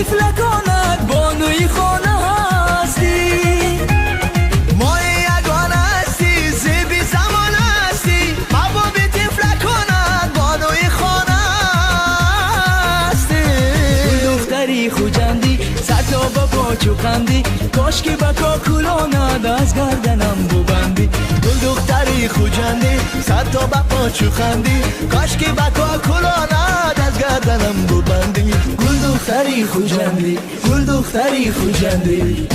طفل کند بانوی خانه هستی مای یگانه هستی زیبی زمان هستی محبوب طفل کند بانوی خانه هستی گل دختری خوجندی سر تا با پاچو خندی کاش که بکا کلاند از گردنم ببندی گل دختری خوجندی صد تا بپا چو خندی کاش که بکا کلاند از گردنم ببندی گل دختری خوجندی گل دختری خوجندی